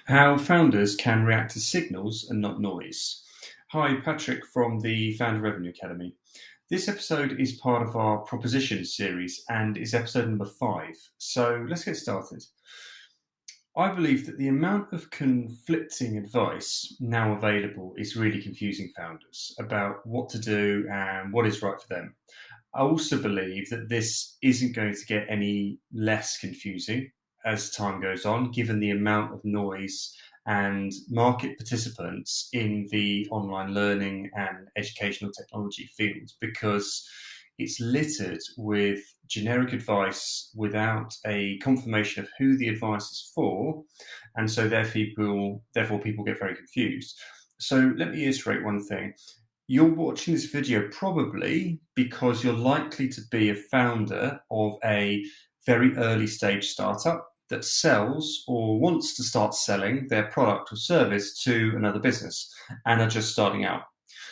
How founders can react to signals and not noise. Hi, Patrick from the Founder Revenue Academy. This episode is part of our Proposition series and is episode number 5. So let's get started. I believe that the amount of conflicting advice now available is really confusing founders about what to do and what is right for them. I also believe that this isn't going to get any less confusing as time goes on, given the amount of noise and market participants in the online learning and educational technology fields, because it's littered with generic advice without a confirmation of who the advice is for, and so therefore people get very confused. So let me illustrate one thing. You're watching this video probably because you're likely to be a founder of a very early stage startup that sells or wants to start selling their product or service to another business and are just starting out.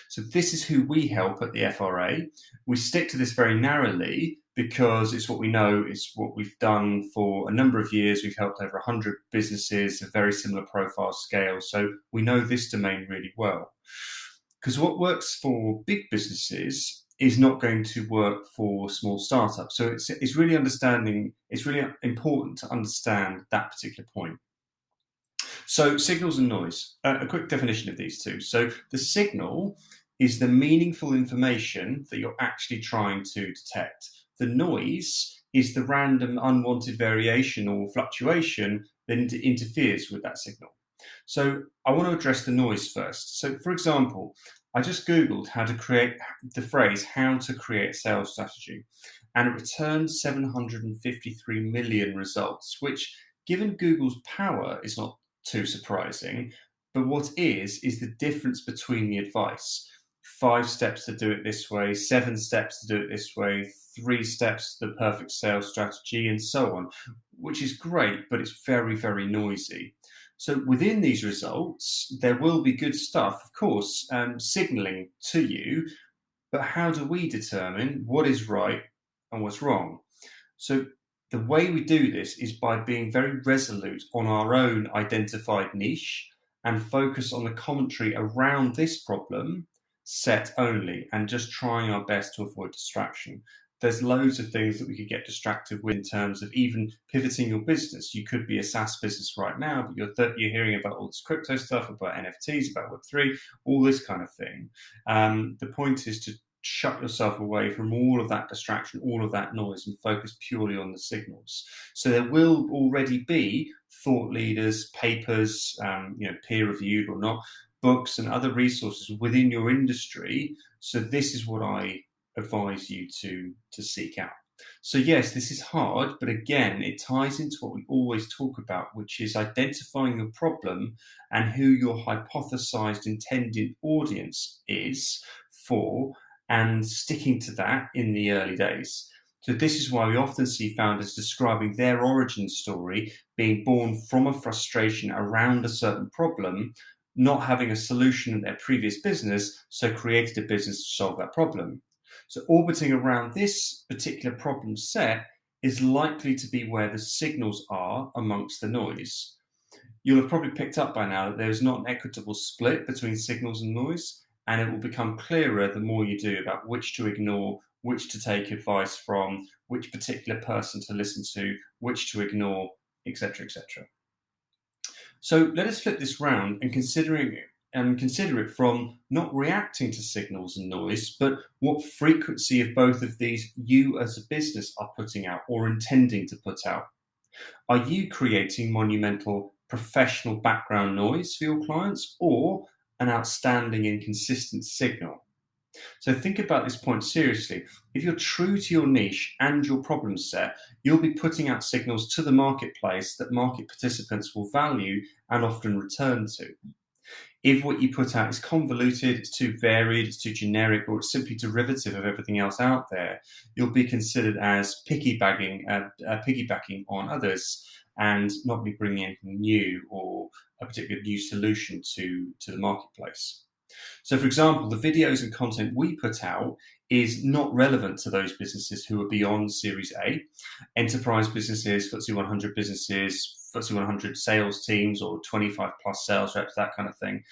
So this is who we help at the FRA. We stick to this very narrowly because it's what we know, it's what we've done for a number of years. We've helped over 100 businesses of very similar profile scale. So we know this domain really well. Because what works for big businesses is not going to work for small startups. So it's really important to understand that particular point. So signals and noise, a quick definition of these two. So the signal is the meaningful information that you're actually trying to detect. The noise is the random unwanted variation or fluctuation that interferes with that signal. So I want to address the noise first. So for example, I just Googled how to create the phrase, how to create a sales strategy, and it returned 753 million results, which given Google's power is not too surprising. But what is the difference between the advice. 5 steps to do it this way, 7 steps to do it this way, 3 steps to the perfect sales strategy, and so on, which is great, but it's very, very noisy. So within these results, there will be good stuff, of course, signaling to you, but how do we determine what is right and what's wrong? So the way we do this is by being very resolute on our own identified niche and focus on the commentary around this problem set only, and just trying our best to avoid distraction. There's loads of things that we could get distracted with in terms of even pivoting your business. You could be a SaaS business right now, but you're hearing about all this crypto stuff, about NFTs, about Web3, all this kind of thing. The point is to shut yourself away from all of that distraction, all of that noise, and focus purely on the signals. So there will already be thought leaders, papers, peer-reviewed or not, books and other resources within your industry. So this is what I advise you to seek out. So yes, this is hard, but again, it ties into what we always talk about, which is identifying the problem and who your hypothesized intended audience is for, and sticking to that in the early days. So this is why we often see founders describing their origin story being born from a frustration around a certain problem, not having a solution in their previous business, so created a business to solve that problem. So orbiting around this particular problem set is likely to be where the signals are amongst the noise. You'll have probably picked up by now that there is not an equitable split between signals and noise, and it will become clearer the more you do about which to ignore, which to take advice from, which particular person to listen to, which to ignore, etc., etc. So let us flip this round and consider it from not reacting to signals and noise, but what frequency of both of these you as a business are putting out or intending to put out. Are you creating monumental professional background noise for your clients, or an outstanding and consistent signal? So think about this point seriously. If you're true to your niche and your problem set, you'll be putting out signals to the marketplace that market participants will value and often return to. If what you put out is convoluted, it's too varied, it's too generic, or it's simply derivative of everything else out there, you'll be considered as piggybacking on others and not be bringing anything new or a particular new solution to the marketplace. So for example, the videos and content we put out is not relevant to those businesses who are beyond Series A. Enterprise businesses, FTSE 100 businesses, FTSE 100 sales teams or 25 plus sales reps, that kind of thing,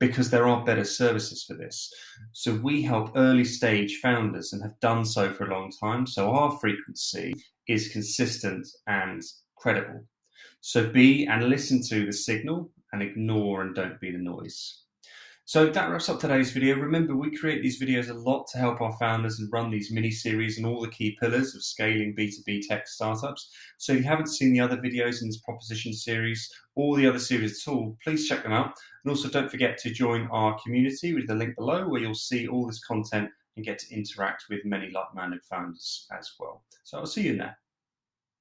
because there are better services for this. So we help early stage founders and have done so for a long time. So our frequency is consistent and credible. So be and listen to the signal and ignore and don't be the noise. So that wraps up today's video. Remember, we create these videos a lot to help our founders and run these mini-series and all the key pillars of scaling B2B tech startups. So if you haven't seen the other videos in this proposition series or the other series at all, please check them out. And also don't forget to join our community with the link below, where you'll see all this content and get to interact with many like-minded founders as well. So I'll see you in there.